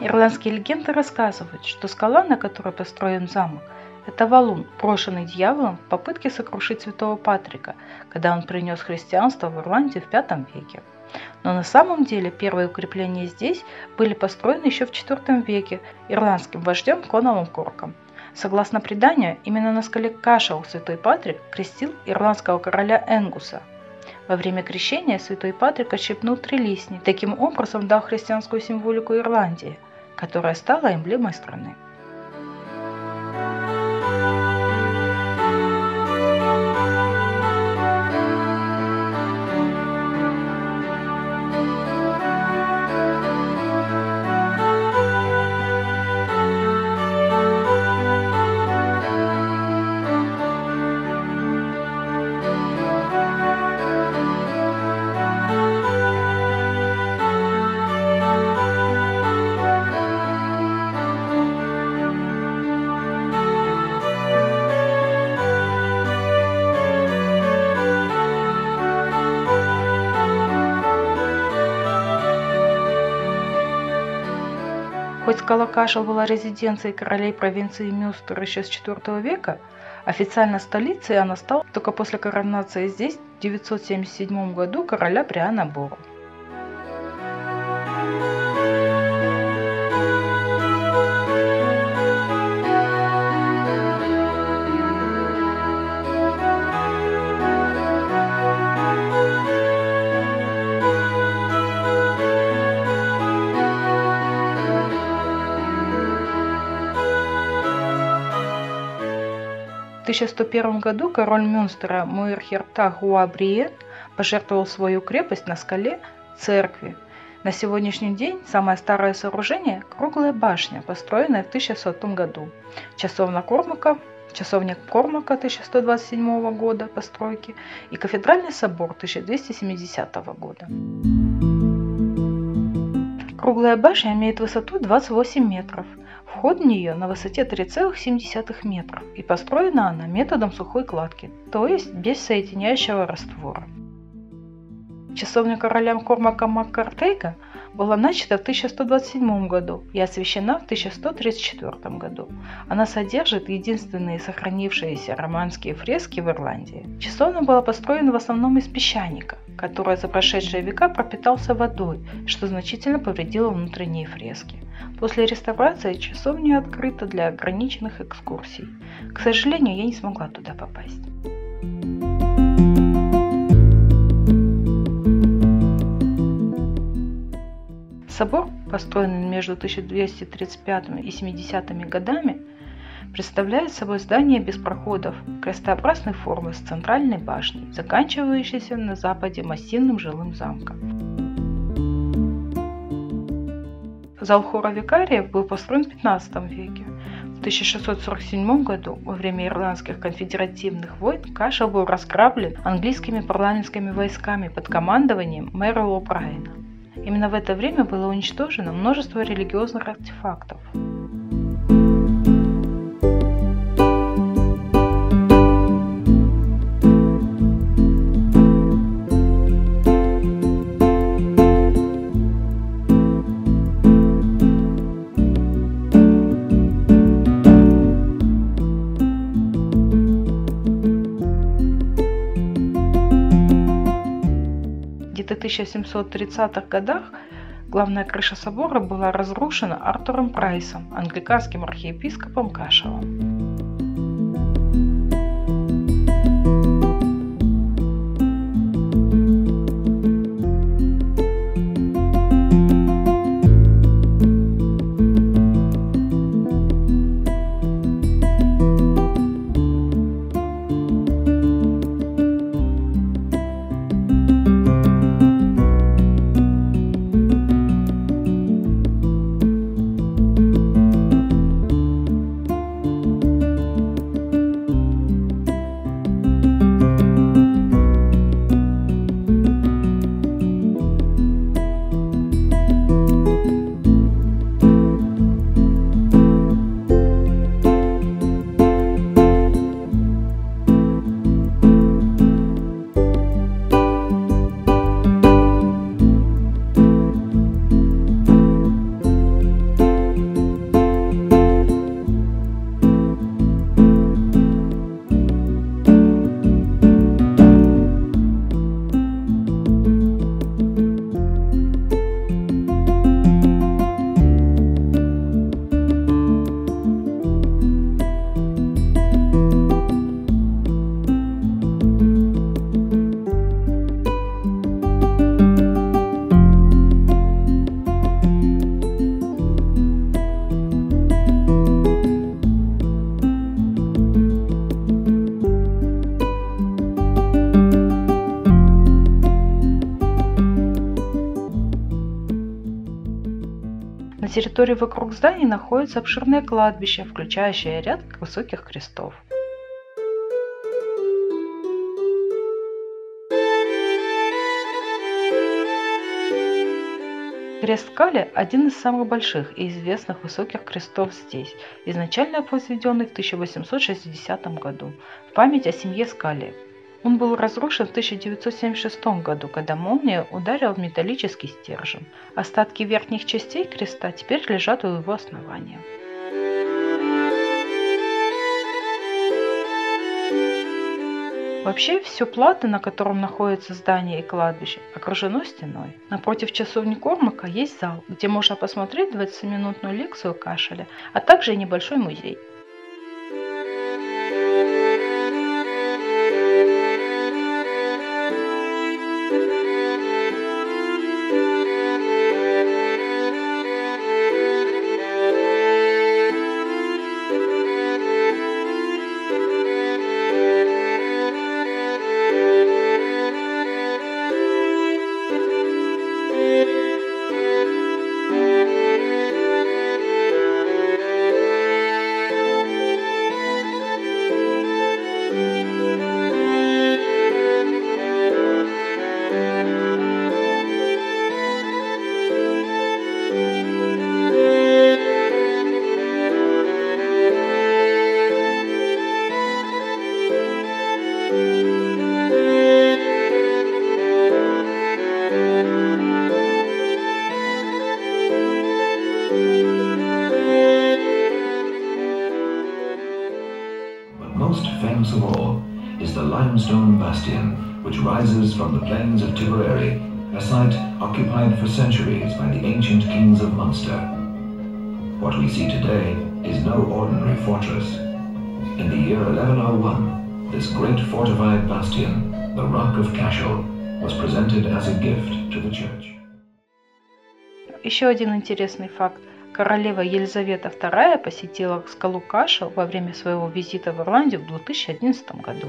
Ирландские легенды рассказывают, что скала, на которой построен замок, это валун, брошенный дьяволом в попытке сокрушить святого Патрика, когда он принес христианство в Ирландию в V веке. Но на самом деле первые укрепления здесь были построены еще в IV веке ирландским вождем Коналом Корком. Согласно преданию, именно на скале Кашел святой Патрик крестил ирландского короля Энгуса. Во время крещения святой Патрик отщепнул трилистник, таким образом дал христианскую символику Ирландии, которая стала эмблемой страны. Хоть скала Кашел была резиденцией королей провинции Мюнстер еще с IV века, официально столицей она стала только после коронации здесь в 977 году короля Бриана Бору. В 1101 году король Мюнстера Муирхерта Гуабриен пожертвовал свою крепость на скале церкви. На сегодняшний день самое старое сооружение – круглая башня, построенная в 1100 году. Часовня Кормака 1127 года постройки и кафедральный собор 1270 года. Круглая башня имеет высоту 28 метров. Вход в нее на высоте 3,7 метров и построена она методом сухой кладки, то есть без соединяющего раствора. Часовня короля Кормака Маккартейга была начата в 1127 году и освящена в 1134 году. Она содержит единственные сохранившиеся романские фрески в Ирландии. Часовня была построена в основном из песчаника, который за прошедшие века пропитался водой, что значительно повредило внутренние фрески. После реставрации часовня открыта для ограниченных экскурсий. К сожалению, я не смогла туда попасть. Собор, построенный между 1235 и 70 годами, представляет собой здание без проходов, крестообразной формы с центральной башней, заканчивающейся на западе массивным жилым замком. Зал хора викариев был построен в XV веке. В 1647 году, во время ирландских конфедеративных войн, Кашел был разграблен английскими парламентскими войсками под командованием мэра О'Брайена. Именно в это время было уничтожено множество религиозных артефактов. В 1730-х годах главная крыша собора была разрушена Артуром Прайсом, англиканским архиепископом Кашелом. На территории вокруг зданий находится обширное кладбище, включающее ряд высоких крестов. Крест Кали – один из самых больших и известных высоких крестов здесь, изначально возведенный в 1860 году в память о семье Скали. Он был разрушен в 1976 году, когда молния ударила в металлический стержень. Остатки верхних частей креста теперь лежат у его основания. Вообще, все плато, на котором находится здание и кладбище, окружено стеной. Напротив часовни Кормака есть зал, где можно посмотреть 20-минутную лекцию Кашеля, а также и небольшой музей. Most famous of all is the limestone bastion, which rises from the plains of Tipperary, a site occupied for centuries by the ancient kings of Munster. What we see today is no ordinary fortress. In the year 1101, this great fortified bastion, the Rock of Cashel, was presented as a gift to the church. Еще один интересный факт. Королева Елизавета II посетила скалу Кашел во время своего визита в Ирландию в 2011 году.